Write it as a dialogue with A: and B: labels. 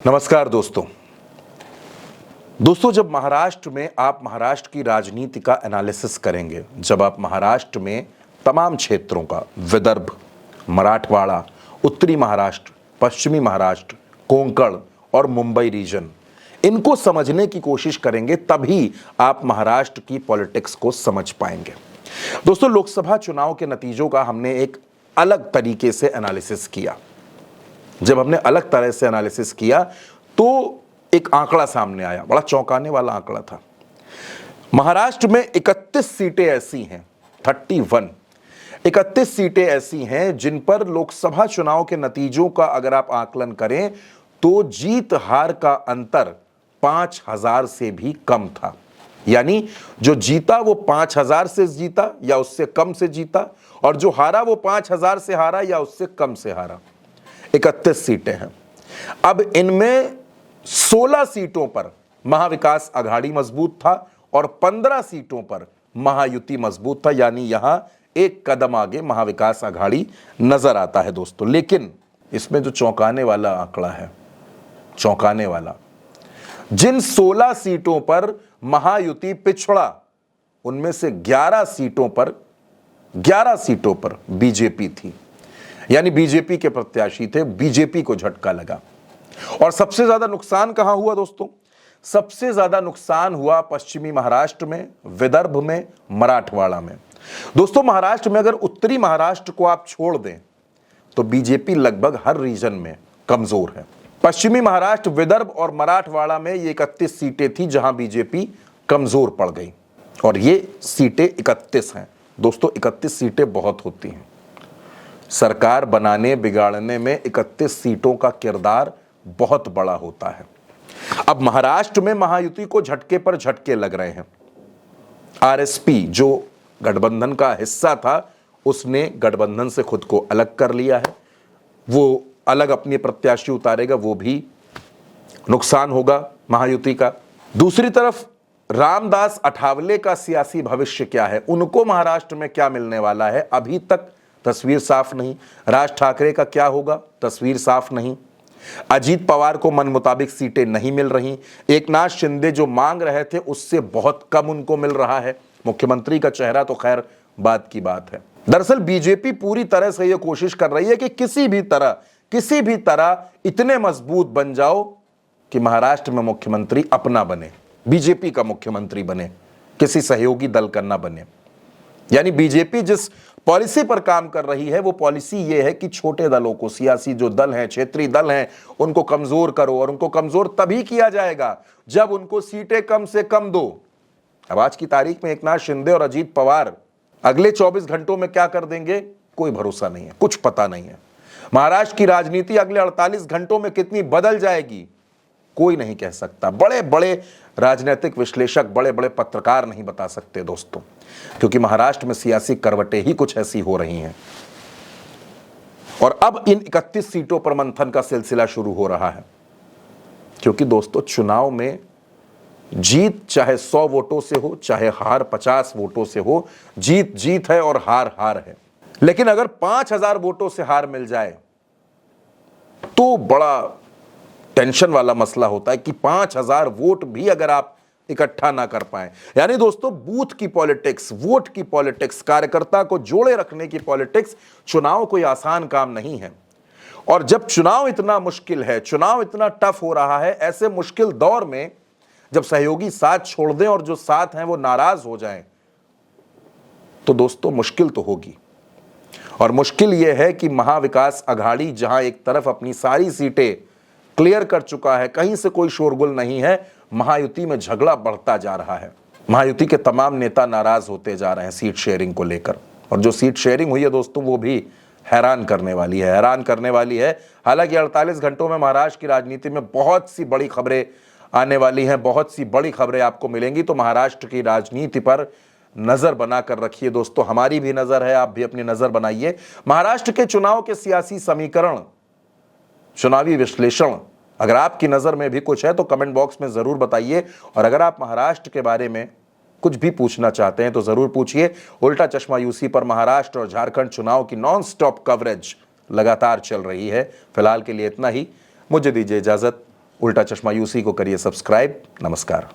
A: नमस्कार दोस्तों। जब महाराष्ट्र में आप महाराष्ट्र की राजनीति का एनालिसिस करेंगे, जब आप महाराष्ट्र में तमाम क्षेत्रों का विदर्भ, मराठवाड़ा, उत्तरी महाराष्ट्र, पश्चिमी महाराष्ट्र, कोंकण और मुंबई रीजन इनको समझने की कोशिश करेंगे, तभी आप महाराष्ट्र की पॉलिटिक्स को समझ पाएंगे। दोस्तों, लोकसभा चुनाव के नतीजों का हमने एक अलग तरीके से एनालिसिस किया। जब हमने अलग तरह से एनालिसिस किया तो एक आंकड़ा सामने आया, बड़ा चौंकाने वाला आंकड़ा था। महाराष्ट्र में 31 सीटें ऐसी हैं, 31 सीटें ऐसी हैं जिन पर लोकसभा चुनाव के नतीजों का अगर आप आकलन करें तो जीत हार का अंतर 5000 से भी कम था। यानी जो जीता वो 5000 से जीता या उससे कम से जीता, और जो हारा वो 5000 से हारा या उससे कम से हारा। 31 सीटें हैं। अब इनमें 16 सीटों पर महाविकास आघाड़ी मजबूत था और 15 सीटों पर महायुति मजबूत था। यानी यहां एक कदम आगे महाविकास आघाड़ी नजर आता है दोस्तों। लेकिन इसमें जो चौंकाने वाला आंकड़ा है, चौंकाने वाला, जिन 16 सीटों पर महायुति पिछड़ा, उनमें से 11 सीटों पर बीजेपी थी। यानी बीजेपी के प्रत्याशी थे, बीजेपी को झटका लगा। और सबसे ज्यादा नुकसान कहां हुआ दोस्तों? सबसे ज्यादा नुकसान हुआ पश्चिमी महाराष्ट्र में, विदर्भ में, मराठवाड़ा में। दोस्तों, महाराष्ट्र में अगर उत्तरी महाराष्ट्र को आप छोड़ दें तो बीजेपी लगभग हर रीजन में कमजोर है। पश्चिमी महाराष्ट्र, विदर्भ और मराठवाड़ा में ये 31 सीटें थी जहां बीजेपी कमजोर पड़ गई। और ये सीटें 31 हैं दोस्तों। 31 सीटें बहुत होती हैं। सरकार बनाने बिगाड़ने में 31 सीटों का किरदार बहुत बड़ा होता है। अब महाराष्ट्र में महायुति को झटके पर झटके लग रहे हैं। आरएसपी जो गठबंधन का हिस्सा था, उसने गठबंधन से खुद को अलग कर लिया है। वो अलग अपनी प्रत्याशी उतारेगा, वो भी नुकसान होगा महायुति का। दूसरी तरफ रामदास अठावले का सियासी भविष्य क्या है, उनको महाराष्ट्र में क्या मिलने वाला है, अभी तक तस्वीर साफ नहीं। राज ठाकरे का क्या होगा, तस्वीर साफ नहीं। अजीत पवार को मन मुताबिक सीटें नहीं मिल रही। एकनाथ शिंदे जो मांग रहे थे उससे बहुत कम उनको मिल रहा है। मुख्यमंत्री का चेहरा तो खैर बात की बात है। दरअसल बीजेपी पूरी तरह से यह कोशिश कर रही है कि किसी भी तरह इतने मजबूत बन जाओ कि महाराष्ट्र में मुख्यमंत्री अपना बने, बीजेपी का मुख्यमंत्री बने, किसी सहयोगी दल का न बने। यानी बीजेपी जिस पॉलिसी पर काम कर रही है वो पॉलिसी ये है कि छोटे दलों को, सियासी जो दल हैं, क्षेत्रीय दल हैं, उनको कमजोर करो। और उनको कमजोर तभी किया जाएगा जब उनको सीटें कम से कम दो। अब आज की तारीख में एकनाथ शिंदे और अजीत पवार अगले 24 घंटों में क्या कर देंगे, कोई भरोसा नहीं है, कुछ पता नहीं है। महाराष्ट्र की राजनीति अगले 48 घंटों में कितनी बदल जाएगी, कोई नहीं कह सकता। बड़े बड़े राजनीतिक विश्लेषक, बड़े बड़े पत्रकार नहीं बता सकते दोस्तों, क्योंकि महाराष्ट्र में सियासी करवटें ही कुछ ऐसी हो रही हैं। और अब इन 31 सीटों पर मंथन का सिलसिला शुरू हो रहा है, क्योंकि दोस्तों चुनाव में जीत चाहे 100 वोटों से हो, चाहे हार 50 वोटों से हो, जीत जीत है और हार हार है। लेकिन अगर 5000 वोटों से हार मिल जाए तो बड़ा टेंशन वाला मसला होता है कि 5000 वोट भी अगर आप इकट्ठा ना कर पाए। यानी दोस्तों बूथ की पॉलिटिक्स, वोट की पॉलिटिक्स, कार्यकर्ता को जोड़े रखने की पॉलिटिक्स, चुनाव कोई आसान काम नहीं है। और जब चुनाव इतना मुश्किल है, चुनाव इतना टफ हो रहा है, ऐसे मुश्किल दौर में जब सहयोगी साथ छोड़ दें और जो साथ हैं वो नाराज हो जाएं, तो दोस्तों मुश्किल तो होगी। और मुश्किल यह है कि महाविकास आघाड़ी जहां एक तरफ अपनी सारी सीटें क्लियर कर चुका है, कहीं से कोई शोरगुल नहीं है, महायुति में झगड़ा बढ़ता जा रहा है। महायुति के तमाम नेता नाराज होते जा रहे हैं सीट शेयरिंग को लेकर। और जो सीट शेयरिंग हुई है दोस्तों वो भी हैरान करने वाली है। हालांकि 48 घंटों में महाराष्ट्र की राजनीति में बहुत सी बड़ी खबरें आने वाली हैं, बहुत सी बड़ी खबरें आपको मिलेंगी। तो महाराष्ट्र की राजनीति पर नजर बनाकर रखिए दोस्तों, हमारी भी नजर है, आप भी अपनी नजर बनाइए। महाराष्ट्र के चुनाव के सियासी समीकरण, चुनावी विश्लेषण, अगर आपकी नजर में भी कुछ है तो कमेंट बॉक्स में जरूर बताइए। और अगर आप महाराष्ट्र के बारे में कुछ भी पूछना चाहते हैं तो जरूर पूछिए। उल्टा चश्मा यूसी पर महाराष्ट्र और झारखंड चुनाव की नॉन स्टॉप कवरेज लगातार चल रही है। फिलहाल के लिए इतना ही, मुझे दीजिए इजाजत। उल्टा चश्मा यूसी को करिए सब्सक्राइब। नमस्कार।